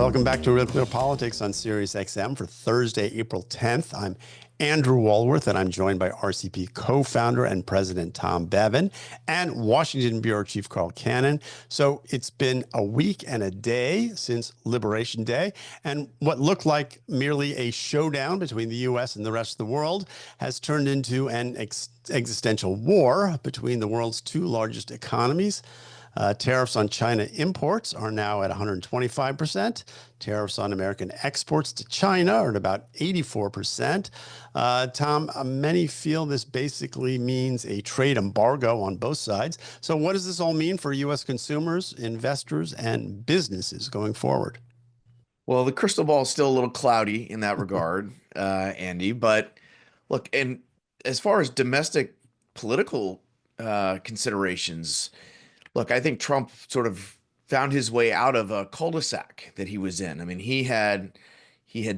Welcome back to Real Clear Politics on Sirius XM for Thursday, April 10th. I'm Andrew Walworth, and I'm joined by RCP co-founder and president Tom Bevan and Washington Bureau Chief Carl Cannon. So it's been a week and a day since Liberation Day, and what looked like merely a showdown between the U.S. and the rest of the world has turned into an existential war between the world's two largest economies. Tariffs on China imports are now at 125%. Tariffs on American exports to China are at about 84%. Tom, many feel this basically means a trade embargo on both sides. So what does this all mean for U.S. consumers, investors, and businesses going forward? Well, the crystal ball is still a little cloudy in that regard, Andy. But look, and as far as domestic political considerations, look, I think Trump sort of found his way out of a cul-de-sac that he was in. I mean, he had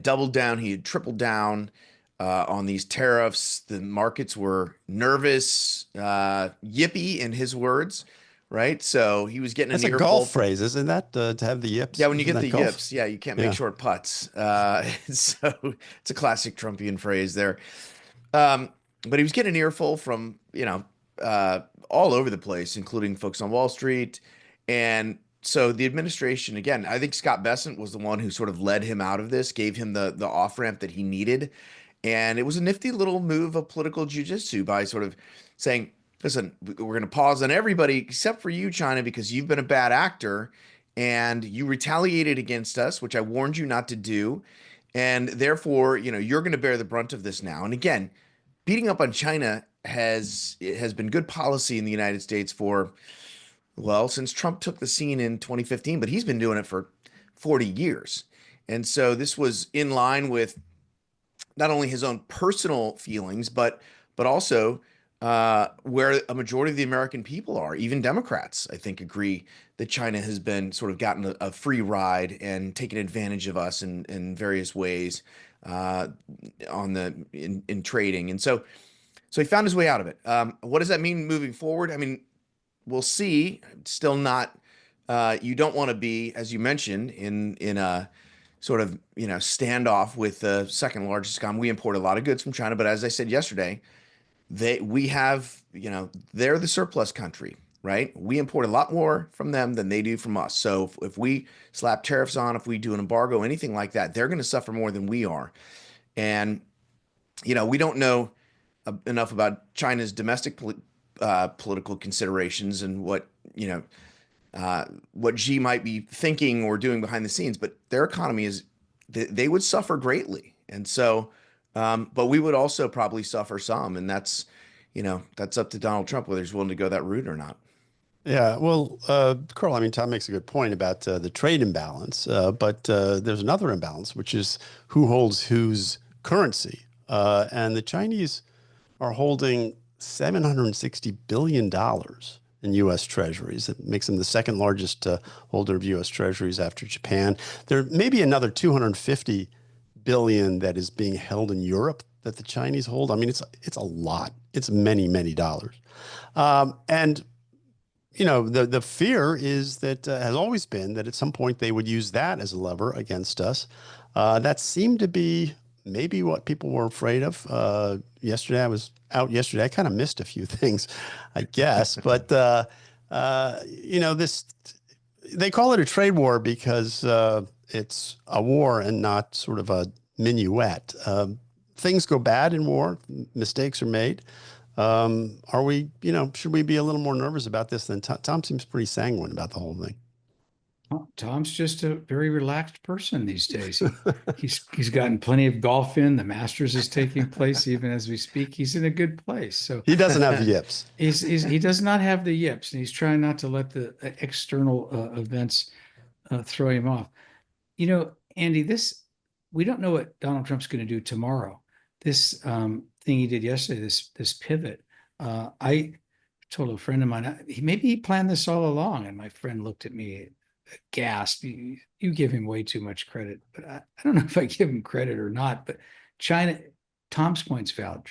doubled down, he had tripled down on these tariffs. The markets were nervous, yippee in his words, right? So he was getting That's an a earful. golf phrase, isn't that? To have the yips? Yeah, when you Isn't get the that golf? yips, yeah, you can't make short putts. So it's a classic Trumpian phrase there. But he was getting an earful from, all over the place, including folks on Wall Street. And so the administration, again, I think Scott Bessent was the one who sort of led him out of this, gave him the off-ramp that he needed. And it was a nifty little move of political jujitsu by sort of saying, listen, we're going to pause on everybody except for you, China, because you've been a bad actor and you retaliated against us, which I warned you not to do. And therefore, you're going to bear the brunt of this now. And again, beating up on China has been good policy in the United States since Trump took the scene in 2015, but he's been doing it for 40 years. And so this was in line with not only his own personal feelings, but also where a majority of the American people are. Even Democrats, I think, agree that China has been sort of gotten a free ride and taken advantage of us in various ways in trading. And so he found his way out of it. What does that mean moving forward? I mean, we'll see. Still not. You don't want to be, as you mentioned, in a sort of standoff with the second largest economy. We import a lot of goods from China, but as I said yesterday, they're the surplus country, right? We import a lot more from them than they do from us. So if we slap tariffs on, if we do an embargo, anything like that, they're going to suffer more than we are. And we don't know enough about China's domestic political considerations and what Xi might be thinking or doing behind the scenes, but their economy they would suffer greatly. And so, but we would also probably suffer some, and that's up to Donald Trump whether he's willing to go that route or not. Yeah, well, Carl, I mean, Tom makes a good point about the trade imbalance, but there's another imbalance, which is who holds whose currency. And the Chinese are holding $760 billion in U.S. treasuries. It makes them the second largest holder of U.S. treasuries after Japan. There may be another $250 billion that is being held in Europe that the Chinese hold. I mean, it's a lot. It's many, many dollars. And the fear is that has always been that at some point they would use that as a lever against us. That seemed to be maybe what people were afraid of. Yesterday, I was out yesterday. I kind of missed a few things, I guess. But, they call it a trade war because it's a war and not sort of a minuet. Things go bad in war. Mistakes are made. Should we be a little more nervous about this than Tom seems pretty sanguine about the whole thing. Well, Tom's just a very relaxed person these days. He's gotten plenty of golf in. The Masters is taking place even as we speak. He's in a good place. So he doesn't have the yips. He does not have the yips, and he's trying not to let the external events throw him off. Andy, we don't know what Donald Trump's going to do tomorrow. This thing he did yesterday, this pivot. I told a friend of mine, maybe he planned this all along, and my friend looked at me aghast. You give him way too much credit, but I don't know if I give him credit or not. But China, Tom's point's valid.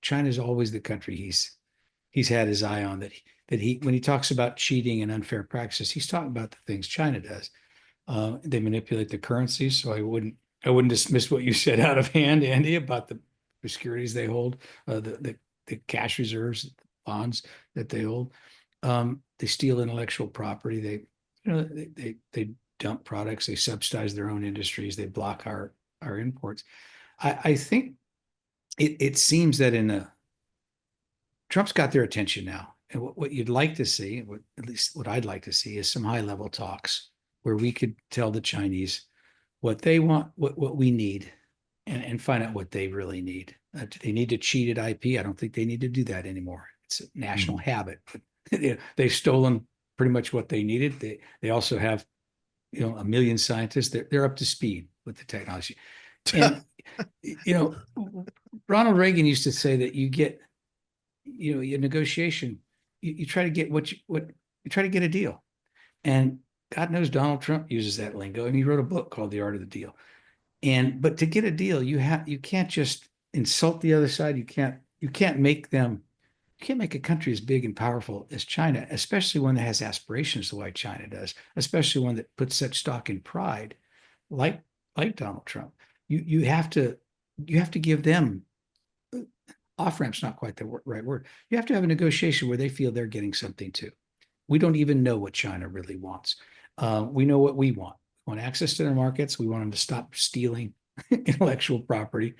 China's always the country he's had his eye on. That he when he talks about cheating and unfair practices, he's talking about the things China does. They manipulate the currency. So I wouldn't dismiss what you said out of hand, Andy, about the securities they hold, the cash reserves, bonds that they hold. They steal intellectual property. They dump products. They subsidize their own industries. They block our imports. I think it seems that Trump's got their attention now. And what you'd like to see, at least what I'd like to see, is some high level talks where we could tell the Chinese what they want, what we need, and find out what they really need. Do they need to cheat at IP? I don't think they need to do that anymore. It's a national habit. They've stolen pretty much what they needed. They also have, a million scientists. They're up to speed with the technology. And Ronald Reagan used to say that you get, your negotiation, you try to get you try to get a deal. And God knows Donald Trump uses that lingo. And he wrote a book called The Art of the Deal. But to get a deal, you can't just insult the other side. You can't make a country as big and powerful as China, especially one that has aspirations the way China does, especially one that puts such stock in pride, like Donald Trump. You have to give them off ramp's not quite the right word. You have to have a negotiation where they feel they're getting something too. We don't even know what China really wants. We know what we want. We want access to their markets. We want them to stop stealing intellectual property,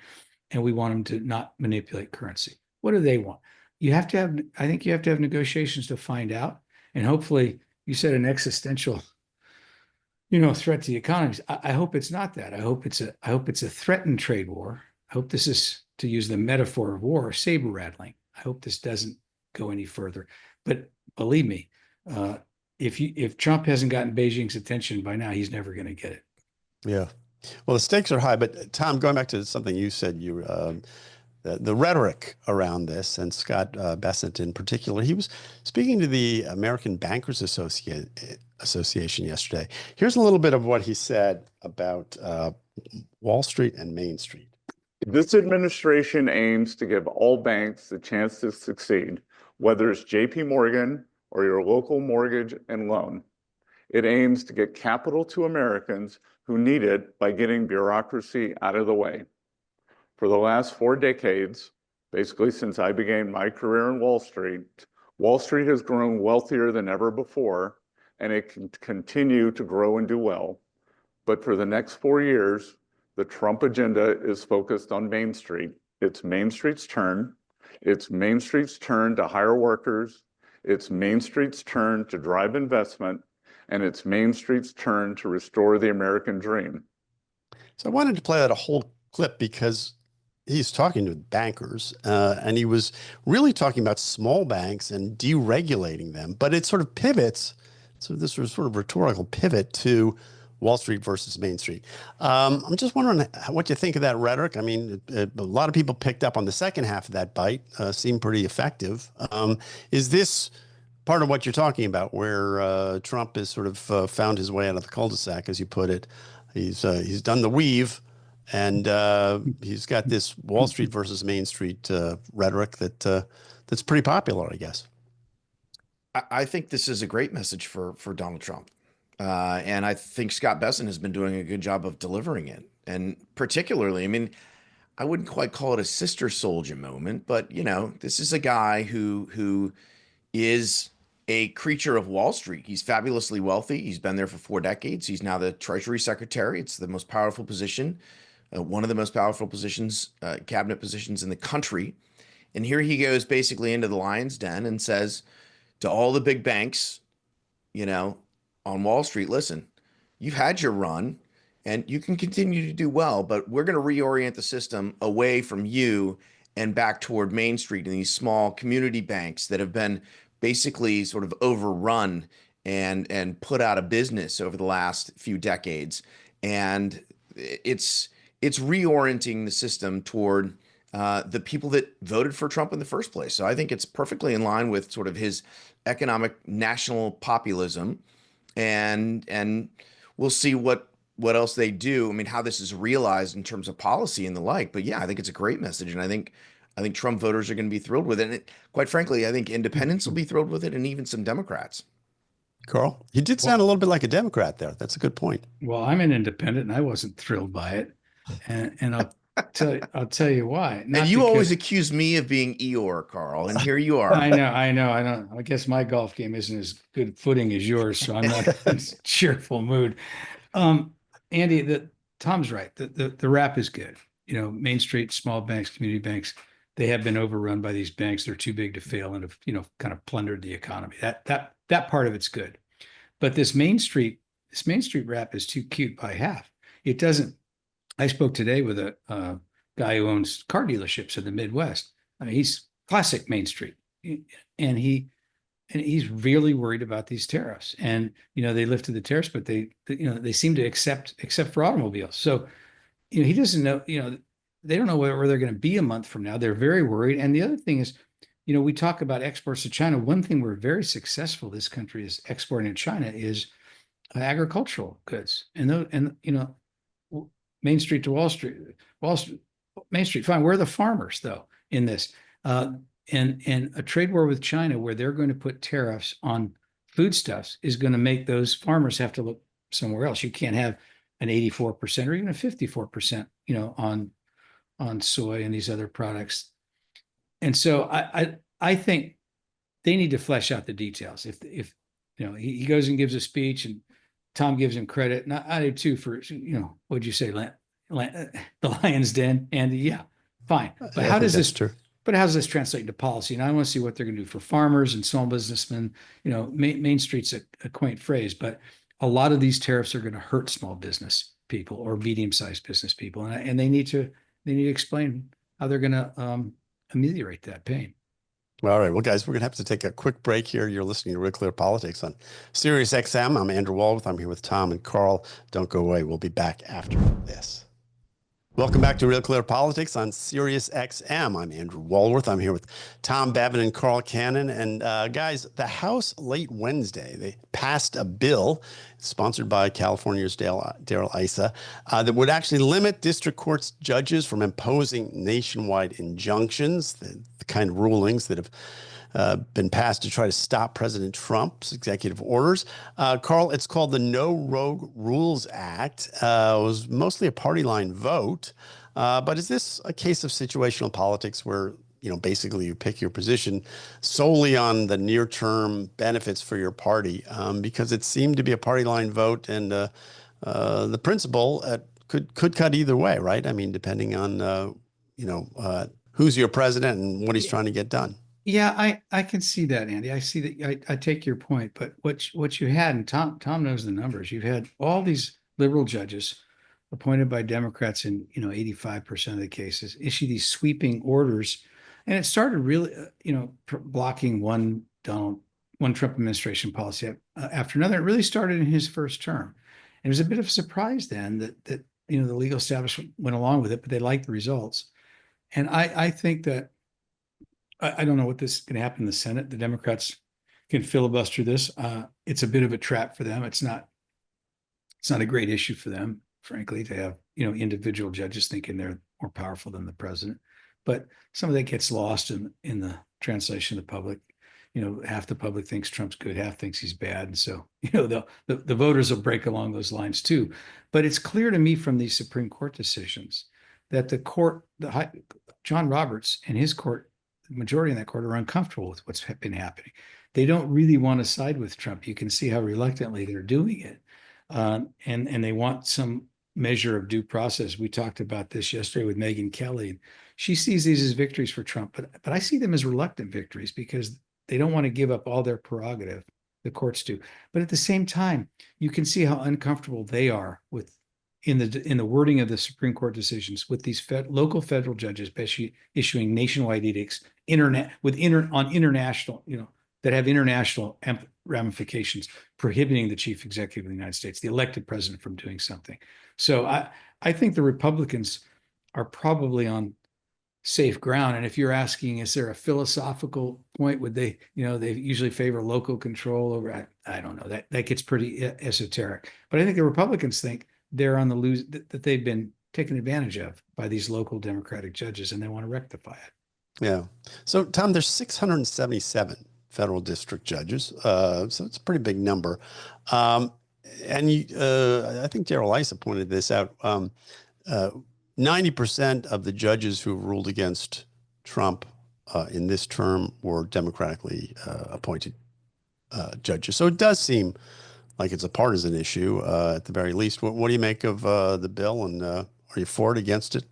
and we want them to not manipulate currency. What do they want? I think you have to have negotiations to find out. And hopefully, you said an existential, threat to the economies. I hope it's not that. I hope it's a threatened trade war. I hope this is, to use the metaphor of war, saber rattling. I hope this doesn't go any further. But believe me, if Trump hasn't gotten Beijing's attention by now, he's never going to get it. Yeah. Well, the stakes are high. But Tom, going back to something you said, the rhetoric around this, and Scott Bessent in particular, he was speaking to the American Bankers Association yesterday. Here's a little bit of what he said about Wall Street and Main Street. This administration aims to give all banks the chance to succeed, whether it's JP Morgan or your local mortgage and loan. It aims to get capital to Americans who need it by getting bureaucracy out of the way. For the last 4 decades, basically since I began my career in Wall Street has grown wealthier than ever before, and it can continue to grow and do well. But for the next 4 years, the Trump agenda is focused on Main Street. It's Main Street's turn. It's Main Street's turn to hire workers. It's Main Street's turn to drive investment. And it's Main Street's turn to restore the American dream. So I wanted to play that a whole clip because he's talking to bankers and he was really talking about small banks and deregulating them. But it sort of pivots. So this was sort of rhetorical pivot to Wall Street versus Main Street. I'm just wondering what you think of that rhetoric. I mean, a lot of people picked up on the second half of that bite, seemed pretty effective. Is this part of what you're talking about, where Trump has sort of found his way out of the cul-de-sac, as you put it? He's done the weave, and he's got this Wall Street versus Main Street rhetoric that's pretty popular, I guess. I think this is a great message for Donald Trump. And I think Scott Bessent has been doing a good job of delivering it. And particularly, I mean, I wouldn't quite call it a sister soldier moment, but this is a guy who is a creature of Wall Street. He's fabulously wealthy. He's been there for 4 decades. He's now the Treasury Secretary. It's the most powerful position, one of the most powerful positions, cabinet positions in the country. And here he goes basically into the lion's den and says to all the big banks, on Wall Street, listen, you've had your run and you can continue to do well, but we're going to reorient the system away from you and back toward Main Street and these small community banks that have been basically sort of overrun and put out of business over the last few decades. And it's reorienting the system toward the people that voted for Trump in the first place. So I think it's perfectly in line with sort of his economic national populism. And we'll see what else they do. I mean, how this is realized in terms of policy and the like. But yeah, I think it's a great message, and I think Trump voters are going to be thrilled with it. And quite frankly, I think independents will be thrilled with it, and even some Democrats. Carl, you did sound a little bit like a Democrat there. That's a good point. Well, I'm an independent and I wasn't thrilled by it. And I'll tell you why. Not And you because, always accuse me of being Eeyore, Carl, and here you are. I know. I guess my golf game isn't as good footing as yours, so I'm not in a cheerful mood. Andy, Tom's right. The rap is good. Main Street, small banks, community banks, they have been overrun by these banks. They're too big to fail and have, kind of plundered the economy. That part of it's good. But this Main Street rap is too cute by half. It doesn't. I spoke today with a guy who owns car dealerships in the Midwest. I mean, he's classic Main Street, and he's really worried about these tariffs. And they lifted the tariffs, but they seem to except for automobiles. So he doesn't know. They don't know where they're going to be a month from now. They're very worried. And the other thing is, we talk about exports to China. One thing we're very successful, this country is exporting to China, is agricultural goods. And Main Street to Wall Street, Main Street, fine. Where are the farmers though in this? And a trade war with China where they're going to put tariffs on foodstuffs is going to make those farmers have to look somewhere else. You can't have an 84% or even a 54%, on soy and these other products. And so I think they need to flesh out the details. If he goes and gives a speech and Tom gives him credit, and I do too for what'd you say, the Lion's Den, Andy? Yeah, fine. But how does this? True. But how does this translate into policy? And I want to see what they're going to do for farmers and small businessmen. Main Street's a quaint phrase, but a lot of these tariffs are going to hurt small business people or medium-sized business people, and they need to explain how they're going to ameliorate that pain. All right. Well, guys, we're going to have to take a quick break here. You're listening to Real Clear Politics on Sirius XM. I'm Andrew Walworth. I'm here with Tom and Carl. Don't go away. We'll be back after this. Welcome back to Real Clear Politics on Sirius XM. I'm Andrew Walworth. I'm here with Tom Babin and Carl Cannon. And guys, the House late Wednesday, they passed a bill sponsored by California's Darrell Issa that would actually limit district courts judges from imposing nationwide injunctions, the kind of rulings that have been passed to try to stop President Trump's executive orders. Carl, it's called the No Rogue Rules Act. It was mostly a party line vote. But is this a case of situational politics where, basically you pick your position solely on the near-term benefits for your party? Because it seemed to be a party line vote, and the principle could cut either way, right? I mean, depending on, who's your president and what he's trying to get done. Yeah, I can see that, Andy. I see that. I take your point, but what you had, and Tom knows the numbers. You've had all these liberal judges appointed by Democrats in 85% of the cases issue these sweeping orders, and it started really blocking one Trump administration policy after another. It really started in his first term. And it was a bit of a surprise then that the legal establishment went along with it, but they liked the results. And I think that. I don't know what this is going to happen in the Senate. The Democrats can filibuster this. It's a bit of a trap for them. It's not a great issue for them, frankly, to have, individual judges thinking they're more powerful than the president. But some of that gets lost in the translation of the public. Half the public thinks Trump's good, half thinks he's bad. And so, the voters will break along those lines too. But it's clear to me from these Supreme Court decisions that John Roberts and his court, the majority in that court, are uncomfortable with what's been happening. They don't really want to side with Trump. You can see how reluctantly they're doing it. And they want some measure of due process. We talked about this yesterday with Megyn Kelly. She sees these as victories for Trump, but I see them as reluctant victories because they don't want to give up all their prerogative, the courts do. But at the same time, you can see how uncomfortable they are with in the wording of the Supreme Court decisions with these local federal judges issuing nationwide edicts on international, that have international ramifications, prohibiting the chief executive of the United States, the elected president, from doing something. So I think the Republicans are probably on safe ground. And if you're asking, is there a philosophical point? Would they usually favor local control over? I don't know. That gets pretty esoteric. But I think the Republicans think they're on the lose, that they've been taken advantage of by these local Democratic judges, and they want to rectify it. Yeah. So, Tom, there's 677 federal district judges. So it's a pretty big number. And I think Darrell Issa pointed this out. 90% of the judges who ruled against Trump in this term were democratically appointed judges. So it does seem like it's a partisan issue at the very least. What do you make of the bill, and are you for it, against it?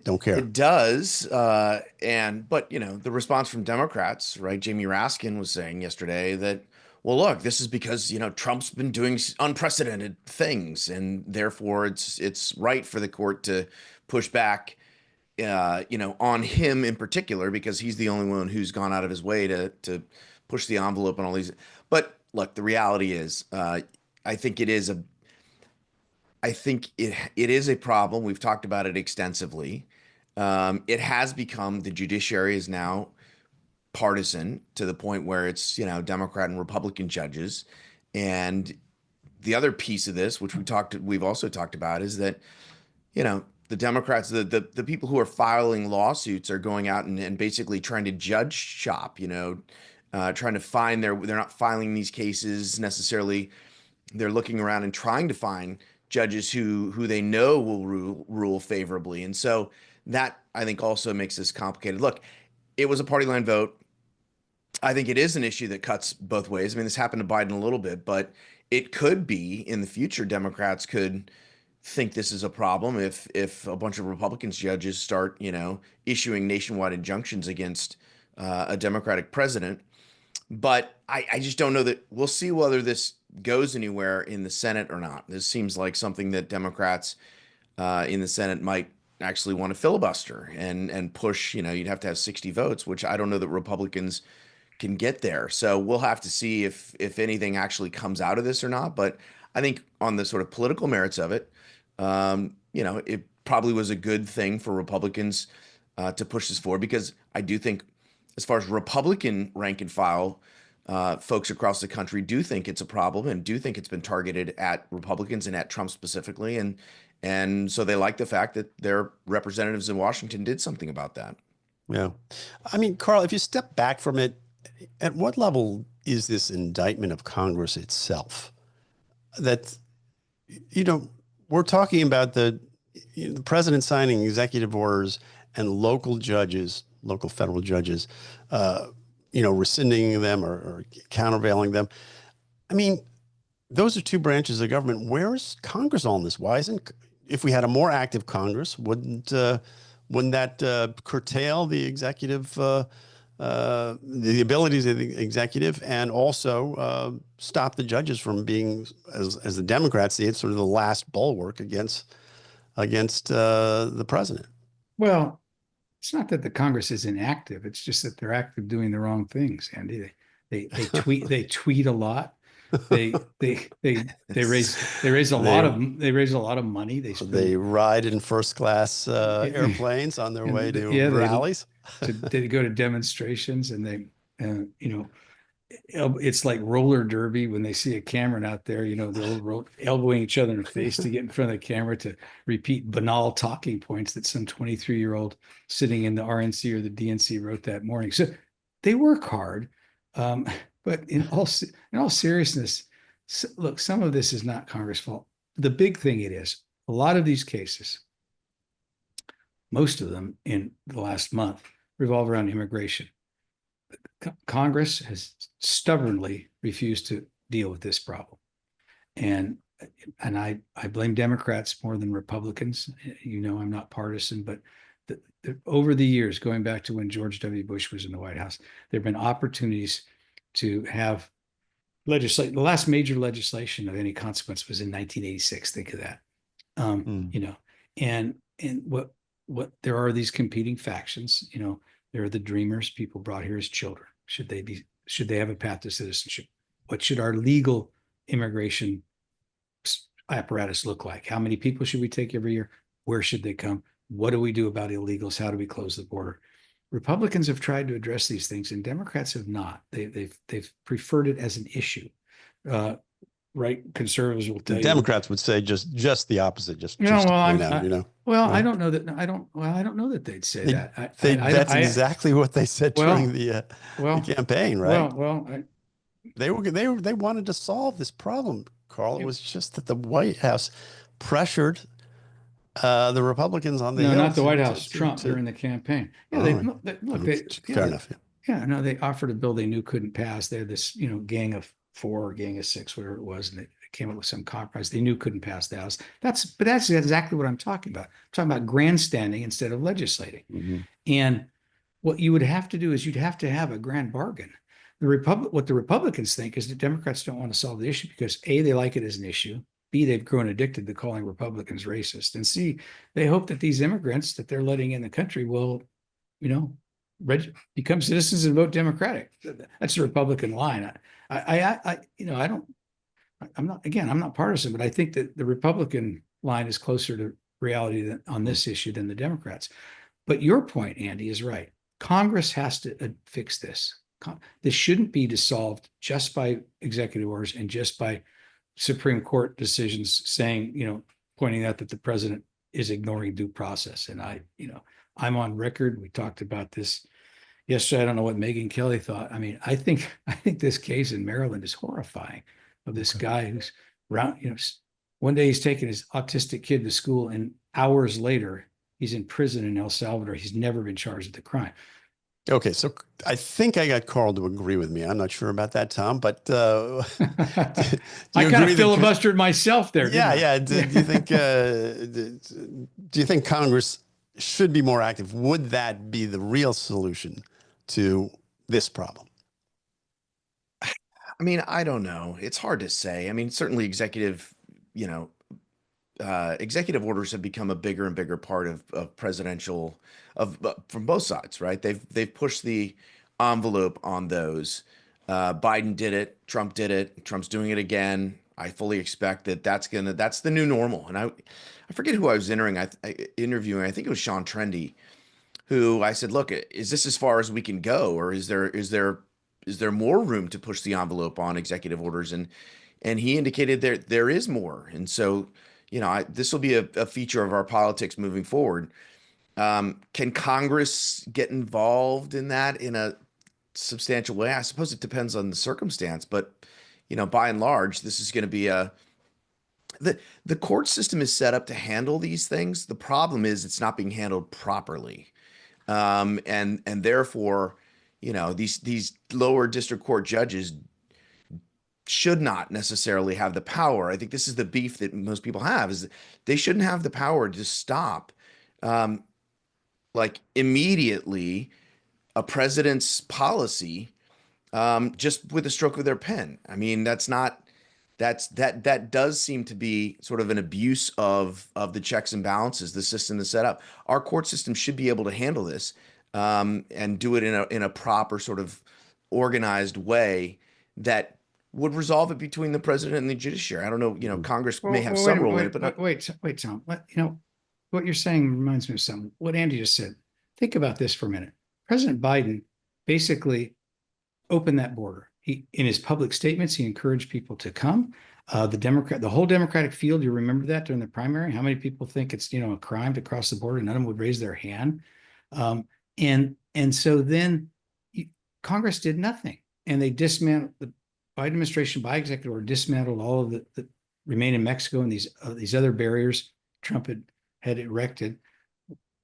Don't care. It does. But the response from Democrats, right? Jamie Raskin was saying yesterday that, well, look, this is because, Trump's been doing unprecedented things, and therefore it's right for the court to push back, on him in particular, because he's the only one who's gone out of his way to push the envelope on all these. But look, the reality is, I think it is a problem. We've talked about it extensively. It has become, the judiciary is now partisan to the point where it's, Democrat and Republican judges. And the other piece of this, which we've also talked about, is that, the Democrats, the people who are filing lawsuits are going out and basically trying to judge shop, trying to find they're not filing these cases necessarily. They're looking around and trying to find judges who they know will rule favorably. And so that, I think, also makes this complicated. Look, it was a party line vote. I think it is an issue that cuts both ways. I mean, this happened to Biden a little bit, but it could be in the future, Democrats could think this is a problem if a bunch of Republicans judges start, issuing nationwide injunctions against a Democratic president. But I just don't know that we'll see whether this goes anywhere in the Senate or not. This seems like something that Democrats in the Senate might actually want to filibuster and push. You'd have to have 60 votes, which I don't know that Republicans can get there. So we'll have to see if anything actually comes out of this or not. But I think on the sort of political merits of it, it probably was a good thing for Republicans to push this forward, because I do think, as far as Republican rank and file folks across the country do think it's a problem and do think it's been targeted at Republicans and at Trump specifically. And so they like the fact that their representatives in Washington did something about that. Yeah. I mean, Carl, if you step back from it, at what level is this indictment of Congress itself? That, we're talking about the president signing executive orders and local federal judges, rescinding them or countervailing them. I mean, those are two branches of government. Where is Congress on this? Why isn't, if we had a more active Congress, wouldn't that curtail the executive, the abilities of the executive, and also stop the judges from being, as the Democrats see it, sort of the last bulwark against the president? Well, it's not that the Congress is inactive. It's just that they're active doing the wrong things, Andy. They tweet a lot. They raise a lot of money. They ride in first class airplanes on their way to rallies. They go to demonstrations, and they it's like roller derby when they see a Cameron out there. They're elbowing each other in the face to get in front of the camera to repeat banal talking points that some 23-year-old sitting in the RNC or the DNC wrote that morning. So they work hard. But in all seriousness, look, some of this is not Congress' fault. The big thing it is, a lot of these cases, most of them in the last month, revolve around immigration. Congress has stubbornly refused to deal with this problem. And I blame Democrats more than Republicans. I'm not partisan, but over the years, going back to when George W. Bush was in the White House, there have been opportunities to have legislate. The last major legislation of any consequence was in 1986. Think of that. And what there are these competing factions. There are the dreamers, people brought here as children. Should they have a path to citizenship? What should our legal immigration apparatus look like? How many people should we take every year? Where should they come? What do we do about illegals? How do we close the border? Republicans have tried to address these things, and Democrats have not. They've preferred it as an issue. right conservatives will tell The you. Democrats would say just the opposite. Just No, to well, point out, you know. well, I right? don't know that. I don't know that they'd say that. That's exactly what they said during the campaign, right? They wanted to solve this problem, Carl. It was just that the White House pressured the Republicans on the Hill. No, not the White House. Trump during the campaign. Yeah, fair enough. Yeah, no, they offered a bill they knew couldn't pass. They're this, gang of 4 or gang of 6, whatever it was, and they came up with some compromise they knew couldn't pass the House. That's exactly what I'm talking about. I'm talking about grandstanding instead of legislating. Mm-hmm. And what you would have to do is you'd have to have a grand bargain. What the Republicans think is that Democrats don't want to solve the issue because A, they like it as an issue. B, they've grown addicted to calling Republicans racist. And C, they hope that these immigrants that they're letting in the country will, become citizens and vote Democratic. That's the Republican line. I'm not partisan, but I think that the Republican line is closer to reality on this issue than the Democrats. But your point, Andy, is right. Congress has to fix this. This shouldn't be dissolved just by executive orders and just by Supreme Court decisions saying, pointing out that the president is ignoring due process. And I'm on record. We talked about this yesterday. I don't know what Megyn Kelly thought. I mean, I think this case in Maryland is horrifying of this guy who's around, one day he's taking his autistic kid to school and hours later he's in prison in El Salvador. He's never been charged with the crime. Okay, so I think I got Carl to agree with me. I'm not sure about that, Tom, but I kind of filibustered myself there. Yeah. Do you think Congress should be more active? Would that be the real solution to this problem? I mean, I don't know. It's hard to say. I mean, certainly executive orders have become a bigger and bigger part of presidential from both sides, right? They've pushed the envelope on those. Biden did it. Trump did it. Trump's doing it again. I fully expect that's the new normal. And I forget who I was interviewing. I think it was Sean Trendy, who I said, look, is this as far as we can go? Or is there more room to push the envelope on executive orders? And he indicated there is more. And so, this will be a feature of our politics moving forward. Can Congress get involved in that in a substantial way? I suppose it depends on the circumstance, but by and large, this is going to be the court system is set up to handle these things. The problem is it's not being handled properly, and therefore, these lower district court judges should not necessarily have the power. I think this is the beef that most people have, is they shouldn't have the power to stop immediately a president's policy just with a stroke of their pen. I mean, that does seem to be sort of an abuse of the checks and balances, the system that's set up. Our court system should be able to handle this and do it in a proper sort of organized way that would resolve it between the president and the judiciary. I don't know, Congress may have some role in it, but wait, Tom. What you're saying reminds me of something. What Andy just said. Think about this for a minute. President Biden basically opened that border. In his public statements, he encouraged people to come. The whole Democratic field, you remember that during the primary? How many people think it's, a crime to cross the border? None of them would raise their hand. And so then Congress did nothing, and they dismantled the Biden administration by executive order, dismantled all of the Remain in Mexico and these other barriers Trump had erected.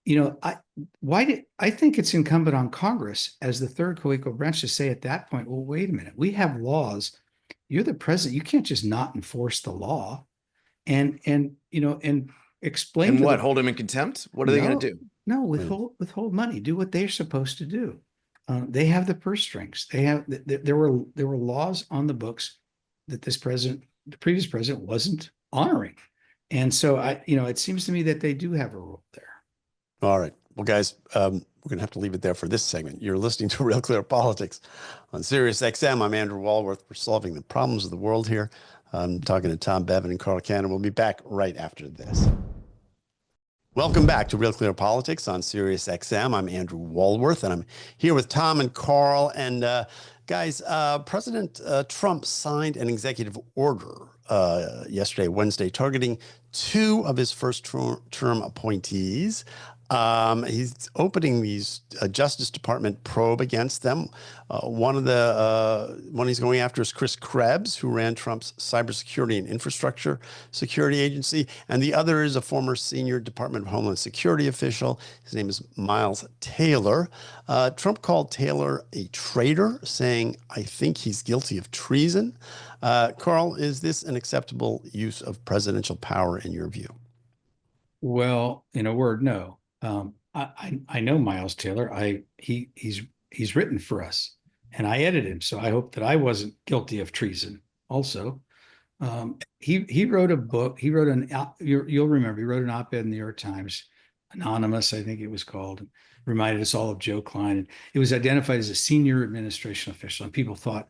I think it's incumbent on Congress as the third co-equal branch to say at that point, well, wait a minute, we have laws. You're the president. You can't just not enforce the law and explain. And hold him in contempt? What are they going to do? No, withhold money. Do what they're supposed to do. They have the purse strings. There were laws on the books that the previous president wasn't honoring. And so it seems to me that they do have a role there. All right. Well, guys, we're going to have to leave it there for this segment. You're listening to Real Clear Politics on Sirius XM. I'm Andrew Walworth. We're solving the problems of the world here. I'm talking to Tom Bevan and Carl Cannon. We'll be back right after this. Welcome back to Real Clear Politics on Sirius XM. I'm Andrew Walworth, and I'm here with Tom and Carl. And guys, President Trump signed an executive order yesterday, Wednesday, targeting two of his first-term appointees. He's opening these Justice Department probe against them. One he's going after is Chris Krebs, who ran Trump's cybersecurity and infrastructure security agency, and the other is a former senior Department of Homeland Security official. His name is Miles Taylor. Trump called Taylor a traitor, saying, "I think he's guilty of treason." Carl, is this an acceptable use of presidential power in your view? Well, in a word, no. I know Miles Taylor. He's written for us, and I edited him, so I hope that I wasn't guilty of treason. Also, he wrote a book. He wrote you'll remember he wrote an op-ed in the New York Times, Anonymous, I think it was called, and reminded us all of Joe Klein. And it was identified as a senior administration official, and people thought,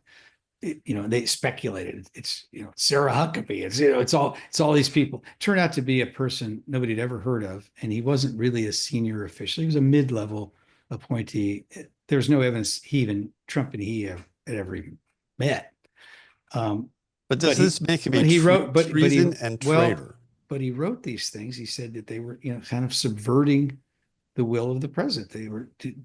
they speculated it's Sarah Huckabee, it's all these people. Turned out to be a person nobody had ever heard of, and he wasn't really a senior official. He was a mid-level appointee. There's no evidence Trump and he had ever even met. But does this make him treason and traitor? Well, but he wrote these things. He said that they were kind of subverting the will of the president.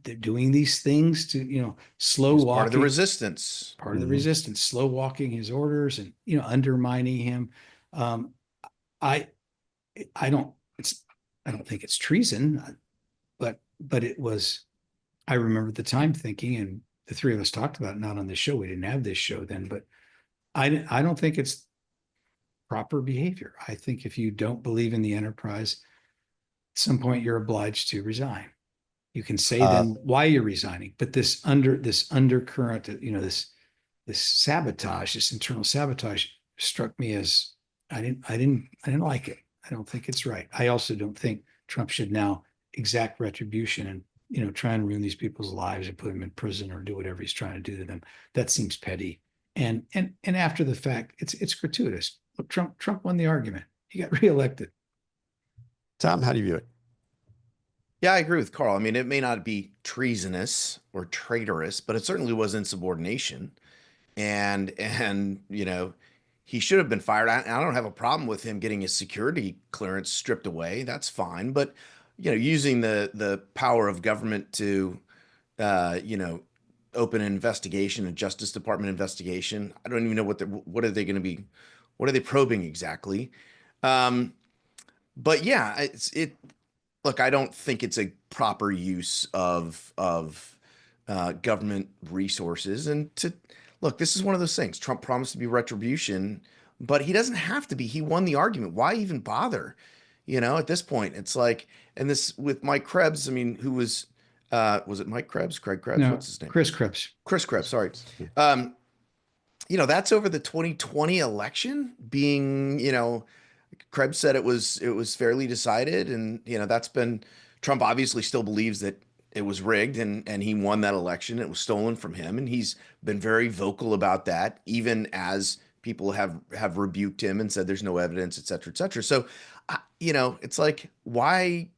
They're doing these things to, slow walking. Part of the resistance. Part of the resistance, slow walking his orders and, undermining him. I don't think it's treason, but it was, I remember at the time thinking, and the three of us talked about it, not on this show. We didn't have this show then, but I don't think it's proper behavior. I think if you don't believe in the enterprise, at some point you're obliged to resign. You can say then why you're resigning, but this undercurrent, this sabotage, this internal sabotage struck me as I didn't like it. I don't think it's right. I also don't think Trump should now exact retribution and try and ruin these people's lives and put them in prison or do whatever he's trying to do to them. That seems petty. And after the fact, it's gratuitous. Look, Trump won the argument. He got reelected. Tom, how do you view it? Yeah, I agree with Carl. I mean, it may not be treasonous or traitorous, but it certainly was insubordination. And he should have been fired. I don't have a problem with him getting his security clearance stripped away. That's fine. But, using the power of government to, open an investigation, a Justice Department investigation. I don't even know what are they probing exactly? But yeah, look, I don't think it's a proper use of government resources. And look, this is one of those things. Trump promised to be retribution, but he doesn't have to be. He won the argument. Why even bother? At this point, it's like, and this with Mike Krebs, I mean, who was it Mike Krebs? Craig Krebs? No, what's his name? Chris Krebs. Chris Krebs, sorry. That's over the 2020 election being, Krebs said it was fairly decided, and that's been Trump obviously still believes that it was rigged and he won that election. It was stolen from him, and he's been very vocal about that, even as people have rebuked him and said there's no evidence, et cetera, et cetera. So, it's like, why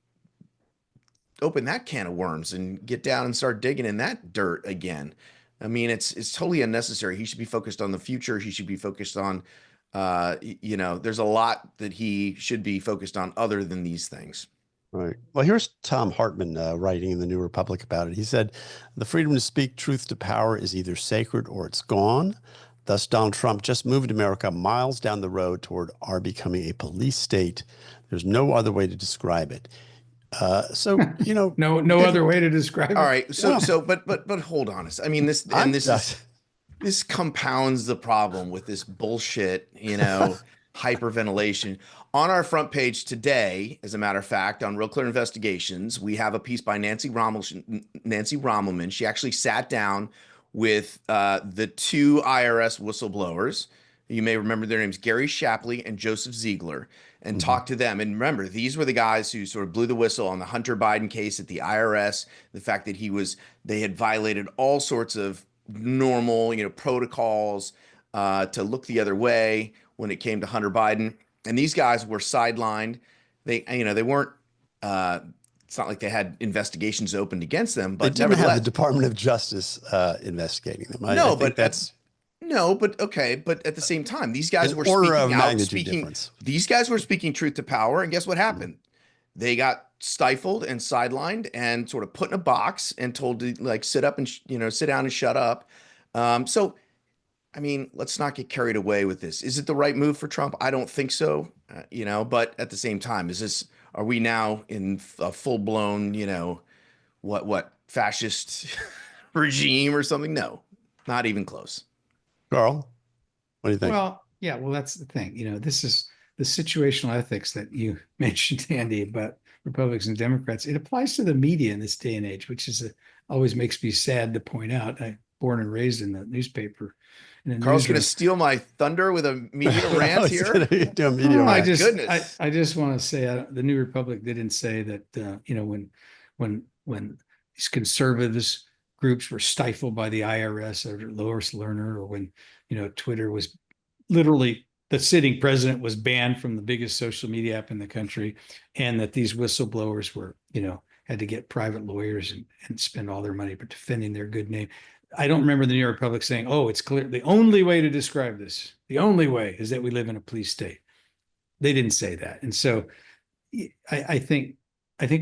open that can of worms and get down and start digging in that dirt again? I mean, it's totally unnecessary. He should be focused on the future. He should be focused on, there's a lot that he should be focused on other than these things. Right. Well, here's Tom Hartman writing in the New Republic about it. He said, "The freedom to speak truth to power is either sacred or it's gone. Thus, Donald Trump just moved America miles down the road toward our becoming a police state. There's no other way to describe it." No other way to describe it. All right. But hold on. I mean, this compounds the problem with this bullshit, hyperventilation. On our front page today, as a matter of fact, on Real Clear Investigations, we have a piece by Nancy Rommelman. She actually sat down with the two IRS whistleblowers. You may remember their names, Gary Shapley and Joseph Ziegler, and talked to them. And remember, these were the guys who sort of blew the whistle on the Hunter Biden case at the IRS, the fact that they had violated all sorts of normal, protocols to look the other way when it came to Hunter Biden. And these guys were sidelined. They weren't It's not like they had investigations opened against them, They but didn't have the nevertheless, Department of Justice investigating them. I no, think but that's no, but okay, but at the same time, these guys an were order speaking of out, magnitude difference. these guys were speaking truth to power, and guess what happened? They got stifled and sidelined and sort of put in a box and told to like sit up and sit down and shut up. So I mean, let's not get carried away with this. Is it the right move for Trump? I don't think so. But at the same time, are we now in a full blown, what fascist regime or something? No, not even close. Carl, what do you think? Well, yeah, well, that's the thing. This is the situational ethics that you mentioned, Andy, about Republicans and Democrats. It applies to the media in this day and age, which always makes me sad to point out. I born and raised in the newspaper. Carl's going to steal my thunder with a media rant here. Do a media rant. I just want to say the New Republic didn't say that when these conservatives groups were stifled by the IRS or Lois Lerner, or when Twitter was literally the sitting president was banned from the biggest social media app in the country, and that these whistleblowers were had to get private lawyers and spend all their money defending their good name. I don't remember the New Republic saying, "Oh, it's clear the only way to describe this, the only way is that we live in a police state." They didn't say that, and so I think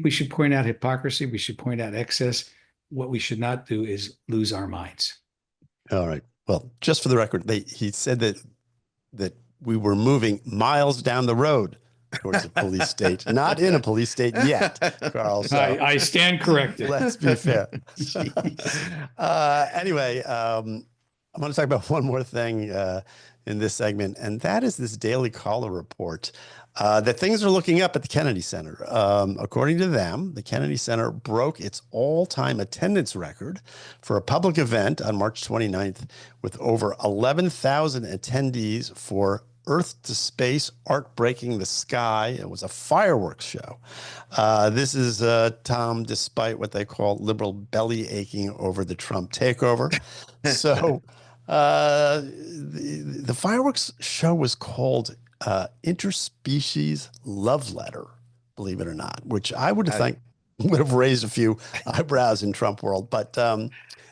we should point out hypocrisy. We should point out excess. What we should not do is lose our minds. All right. Well, just for the record, he said that we were moving miles down the road towards a police state, not in a police state yet, Carl. So I stand corrected. Let's be fair. Anyway, I'm going to talk about one more thing in this segment, and that is this Daily Caller report that things are looking up at the Kennedy Center. According to them, the Kennedy Center broke its all-time attendance record for a public event on March 29th with over 11,000 attendees for Earth to Space, Art Breaking the Sky. It was a fireworks show. This is, Tom, despite what they call liberal belly aching over the Trump takeover. So the fireworks show was called Interspecies Love Letter, believe it or not, which I would have raised a few eyebrows in Trump world. But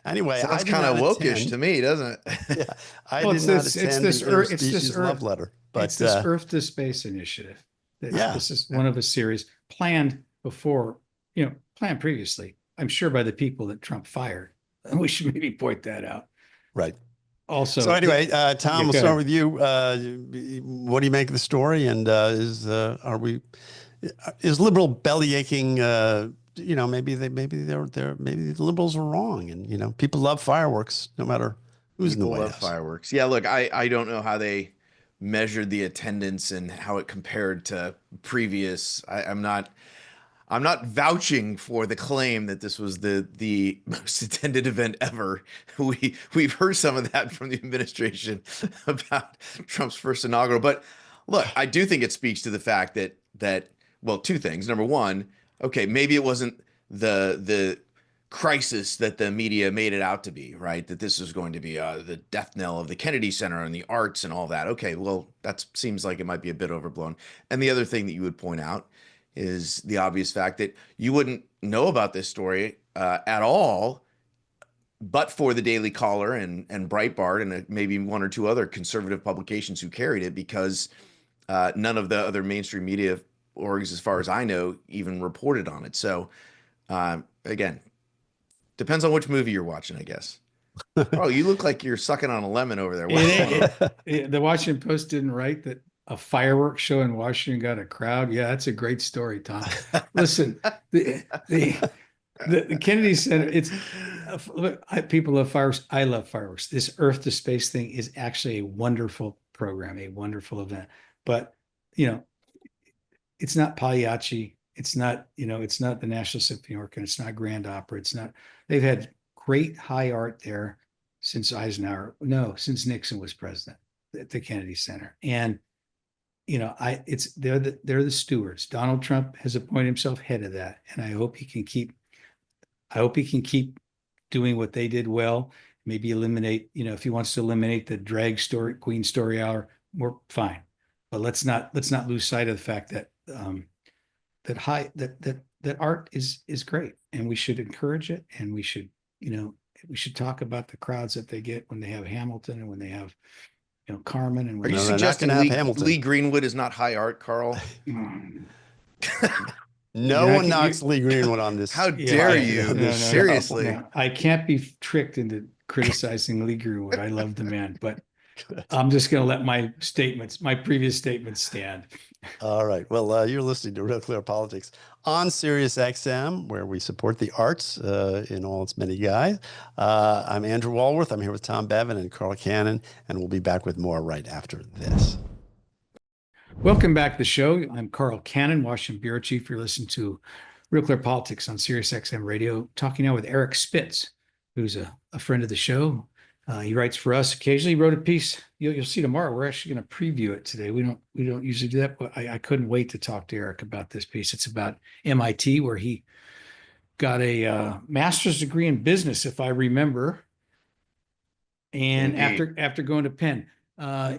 anyway, sounds kind of wokish to me, doesn't it? Yeah, I did not attend the Interspecies Love Letter. But it's this Earth to Space initiative. This is one of a series planned planned previously, I'm sure, by the people that Trump fired. We should maybe point that out. Right. Also, so anyway, Tom, we'll start with you. What do you make of the story? And is liberal belly aching? Maybe the liberals are wrong, and people love fireworks no matter who's in the White House. Fireworks. Yeah, look, I don't know how they measured the attendance and how it compared to previous. I'm not vouching for the claim that this was the most attended event ever. We've heard some of that from the administration about Trump's first inaugural. But look, I do think it speaks to the fact that two things. Number one, okay, maybe it wasn't the crisis that the media made it out to be, right? That this was going to be the death knell of the Kennedy Center and the arts and all that. Okay, well, that seems like it might be a bit overblown. And the other thing that you would point out is the obvious fact that you wouldn't know about this story at all, but for the Daily Caller and Breitbart and maybe one or two other conservative publications who carried it, because none of the other mainstream media orgs, as far as I know, even reported on it. So again, depends on which movie you're watching, I guess. Oh, you look like you're sucking on a lemon over there. The Washington Post didn't write that a fireworks show in Washington got a crowd. Yeah, that's a great story, Tom. Listen, the Kennedy Center, people love fireworks. I love fireworks. This Earth to Space thing is actually a wonderful program, a wonderful event. But, it's not Pagliacci. It's not the National Symphony Orchestra. It's not Grand Opera. They've had great high art there since since Nixon was president at the Kennedy Center. And, they're the stewards. Donald Trump has appointed himself head of that. And I hope he can keep doing what they did well. Maybe eliminate, if he wants to eliminate the drag story, Queen Story Hour, we're fine. But let's not lose sight of the fact that that art is great, and we should encourage it, and we should talk about the crowds that they get when they have Hamilton and when they have Carmen. And Are when you No, they're not suggesting gonna have Lee, Hamilton. Lee Greenwood is not high art, Carl? No Yeah, one knocks Lee Greenwood on this. How dare you? on this show. Seriously. no, I can't be tricked into criticizing Lee Greenwood. I love the man, but I'm just going to let my previous statements stand. All right. Well, you're listening to Real Clear Politics on Sirius XM, where we support the arts in all its many guise. I'm Andrew Walworth. I'm here with Tom Bevan and Carl Cannon, and we'll be back with more right after this. Welcome back to the show. I'm Carl Cannon, Washington Bureau Chief. You're listening to Real Clear Politics on Sirius XM Radio, talking now with Eric Spitz, who's a friend of the show. He writes for us occasionally. He wrote a piece you'll see tomorrow. We're actually going to preview it today. We don't usually do that, but I couldn't wait to talk to Eric about this piece. It's about MIT, where he got a master's degree in business, if I remember. And Indeed. after going to Penn,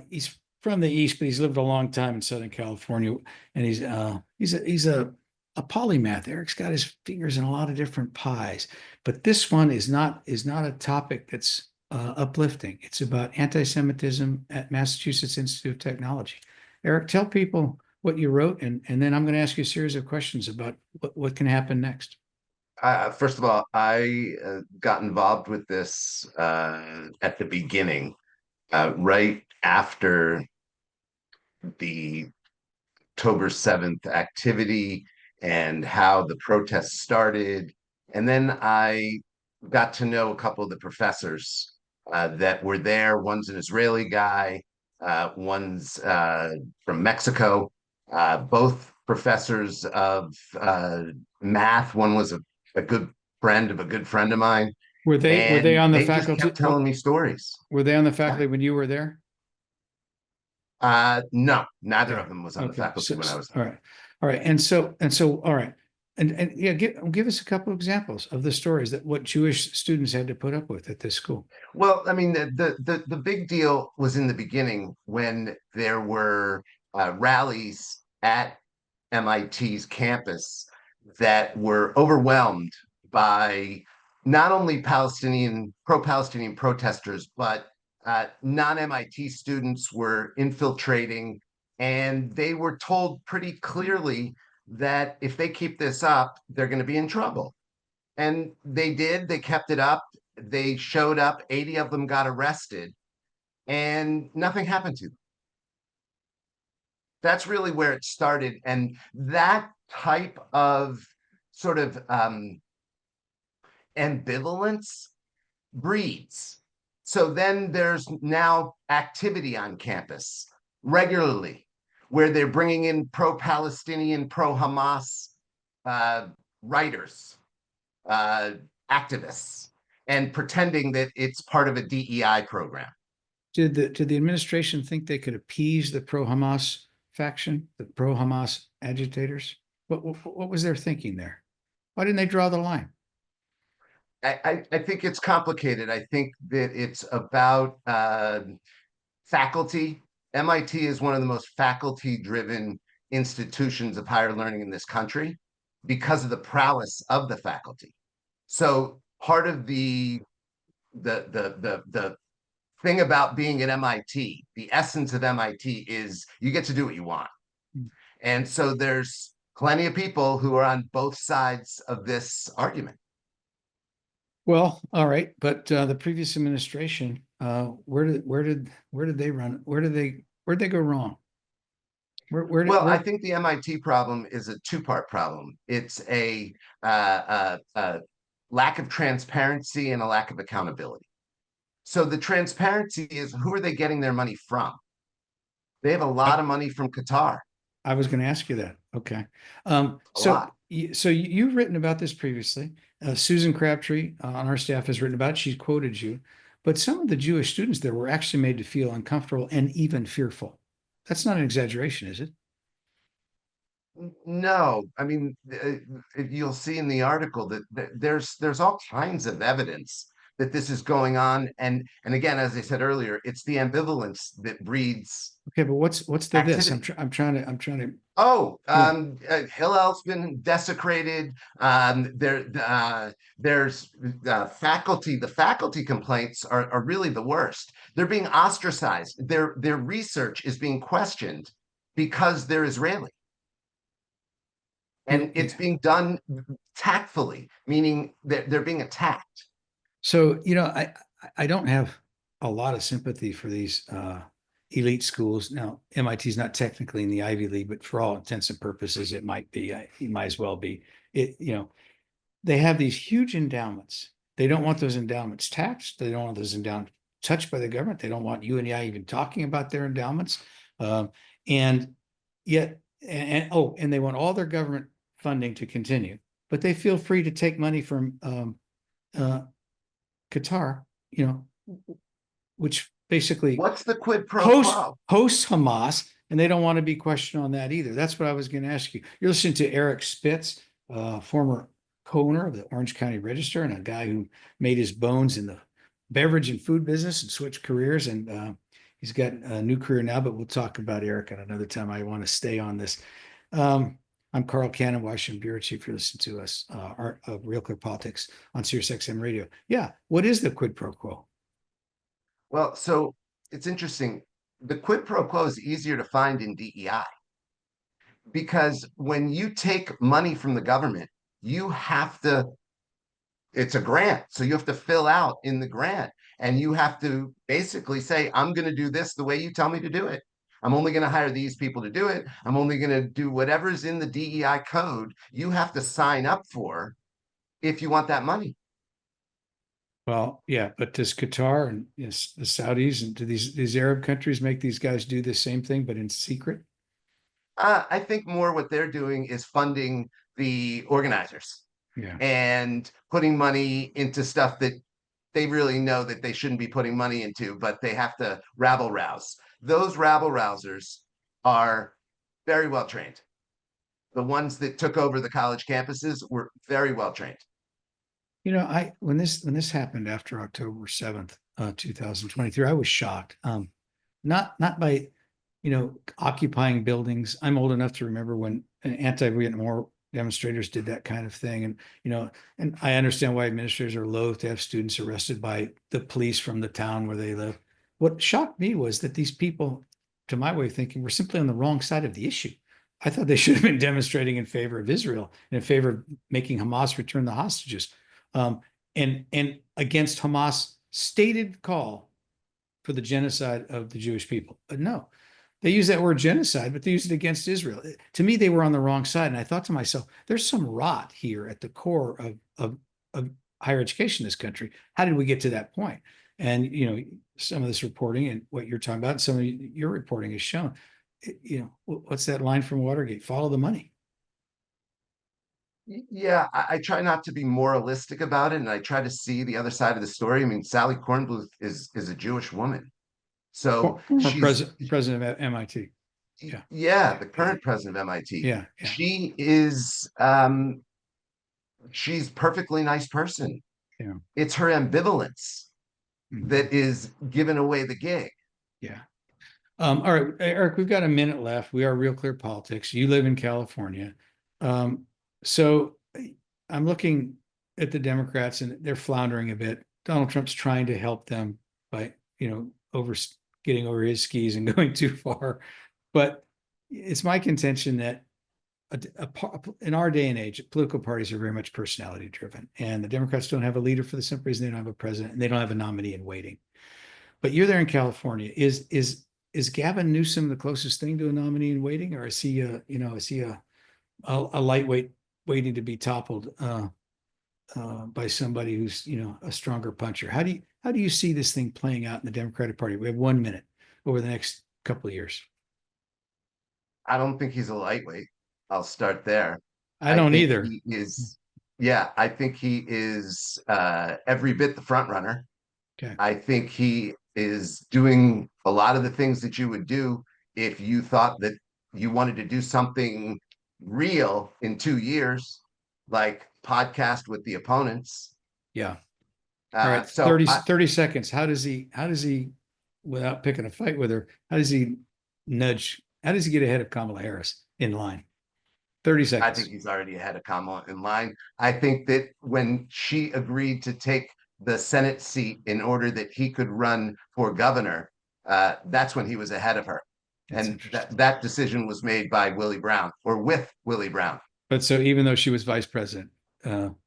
he's from the East, but he's lived a long time in Southern California, and he's a polymath. Eric's got his fingers in a lot of different pies, but this one is not a topic that's uplifting. It's about anti-Semitism at Massachusetts Institute of Technology. Eric, tell people what you wrote, and then I'm going to ask you a series of questions about what can happen next. First of all, I got involved with this at the beginning, right after the October 7th activity and how the protests started. And then I got to know a couple of the professors that were there. One's an Israeli guy, one's from Mexico, both professors of math. One was a good friend of a good friend of mine. Were they on the they faculty? just kept telling me stories. Were they on the faculty when you were there? No, neither of them was on the faculty when I was there. All right. And so, all right. And yeah, give us a couple of examples of the stories that what Jewish students had to put up with at this school. Well, I mean, the big deal was in the beginning when there were rallies at MIT's campus that were overwhelmed by not only pro-Palestinian protesters, but non-MIT students were infiltrating, and they were told pretty clearly that if they keep this up, they're going to be in trouble. And they did. They kept it up. They showed up. 80 of them got arrested, and nothing happened to them. That's really where it started. And that type of sort of ambivalence breeds. So then there's now activity on campus regularly, where they're bringing in pro-Palestinian, pro-Hamas writers, activists, and pretending that it's part of a DEI program. Did the administration think they could appease the pro-Hamas faction, the pro-Hamas agitators? What was their thinking there? Why didn't they draw the line? I think it's complicated. I think that it's about faculty. MIT is one of the most faculty-driven institutions of higher learning in this country because of the prowess of the faculty. So part of the thing about being at MIT, the essence of MIT is you get to do what you want. And so there's plenty of people who are on both sides of this argument. Well, all right, but the previous administration, where did they run? Where'd they go wrong? I think the MIT problem is a two-part problem. It's a lack of transparency and a lack of accountability. So the transparency is, who are they getting their money from? They have a lot of money from Qatar. I was going to ask you that. Okay. So you've written about this previously. Susan Crabtree on our staff has written about it. She's quoted you. But some of the Jewish students there were actually made to feel uncomfortable and even fearful. That's not an exaggeration, is it? No. I mean, you'll see in the article that there's all kinds of evidence that this is going on. And again, as I said earlier, it's the ambivalence that breeds. Okay, but what's the this? Activity. I'm trying to. Oh, Yeah. Hillel's been desecrated. There's faculty. The faculty complaints are really the worst. They're being ostracized. Their research is being questioned because they're Israeli. And it's being done tactfully, meaning that they're being attacked. So, I don't have a lot of sympathy for these elite schools. Now, MIT is not technically in the Ivy League, but for all intents and purposes, it might be. It might as well be. They have these huge endowments. They don't want those endowments taxed. They don't want those endowments touched by the government. They don't want you and I even talking about their endowments. And yet, and they want all their government funding to continue, but they feel free to take money from Qatar, which basically what's the quid pro quo? Hosts Hamas, and they don't want to be questioned on that either. That's what I was going to ask you. You're listening to Eric Spitz, former co-owner of the Orange County Register and a guy who made his bones in the beverage and food business and switched careers. And he's got a new career now, but we'll talk about Eric at another time. I want to stay on this. I'm Carl Cannon, Washington Bureau Chief. You're listening to us, Art of Real Clear Politics on SiriusXM Radio. Yeah. What is the quid pro quo? Well, so it's interesting. The quid pro quo is easier to find in DEI because when you take money from the government, you have to, it's a grant. So you have to fill out in the grant and you have to basically say, I'm going to do this the way you tell me to do it. I'm only going to hire these people to do it. I'm only going to do whatever's in the DEI code. You have to sign up for if you want that money. Well, yeah, but does Qatar and the Saudis and do these Arab countries make these guys do the same thing, but in secret? I think more what they're doing is funding the organizers and putting money into stuff that they really know that they shouldn't be putting money into, but they have to rabble rouse. Those rabble rousers are very well trained. The ones that took over the college campuses were very well trained. When this happened after October 7th, 2023, I was shocked. Not by, occupying buildings. I'm old enough to remember when anti-Vietnam War demonstrators did that kind of thing. And, and I understand why administrators are loath to have students arrested by the police from the town where they live. What shocked me was that these people, to my way of thinking, were simply on the wrong side of the issue. I thought they should have been demonstrating in favor of Israel and in favor of making Hamas return the hostages. And against Hamas' stated call for the genocide of the Jewish people. But no, they use that word genocide, but they use it against Israel. To me, they were on the wrong side. And I thought to myself, there's some rot here at the core of higher education in this country. How did we get to that point? And, some of this reporting and what you're talking about, some of your reporting has shown, what's that line from Watergate? Follow the money. Yeah, I try not to be moralistic about it, and I try to see the other side of the story. I mean, Sally Kornbluth is a Jewish woman, so she's president of MIT. Yeah, the current president of MIT. Yeah. She is she's perfectly nice person. Yeah, it's her ambivalence that is giving away the gig. Yeah. All right, Eric, we've got a minute left. We are Real Clear Politics. You live in California. So I'm looking at the Democrats and they're floundering a bit. Donald Trump's trying to help them by, getting over his skis and going too far. But it's my contention that in our day and age, political parties are very much personality driven, and the Democrats don't have a leader for the simple reason they don't have a president and they don't have a nominee in waiting. But you're there in California. Is Gavin Newsom the closest thing to a nominee in waiting, or is he a lightweight waiting to be toppled by somebody who's a stronger puncher? How do you see this thing playing out in the Democratic Party? We have 1 minute over the next couple of years. I don't think he's a lightweight. I'll start there. I don't either. He is, I think he is every bit the front runner. Okay. I think he is doing a lot of the things that you would do if you thought that you wanted to do something real in 2 years, like podcast with the opponents. Yeah. All right, So 30 seconds. How does he, without picking a fight with her, how does he get ahead of Kamala Harris in line? 30 I seconds. think he's already ahead of Kamala in line. I think that when she agreed to take the Senate seat in order that he could run for governor, that's when he was ahead of her. That's And interesting. that decision was made by Willie Brown, or with Willie Brown. But so even though she was vice president,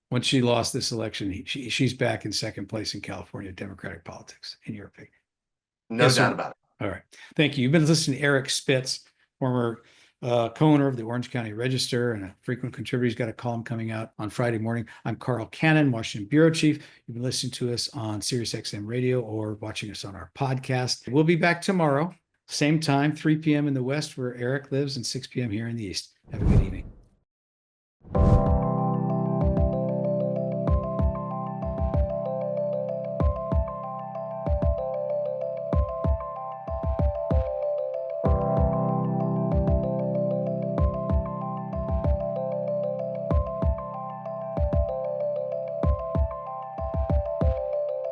when she lost this election, she's back in second place in California Democratic politics, in your opinion. No Yes, doubt sir. about it. All right. Thank you. You've been listening to Eric Spitz, former co-owner of the Orange County Register and a frequent contributor. He's got a column coming out on Friday morning. I'm Carl Cannon, Washington Bureau Chief. You've been listening to us on SiriusXM Radio or watching us on our podcast. We'll be back tomorrow, same time, 3 p.m. in the West where Eric lives and 6 p.m. here in the East. Have a good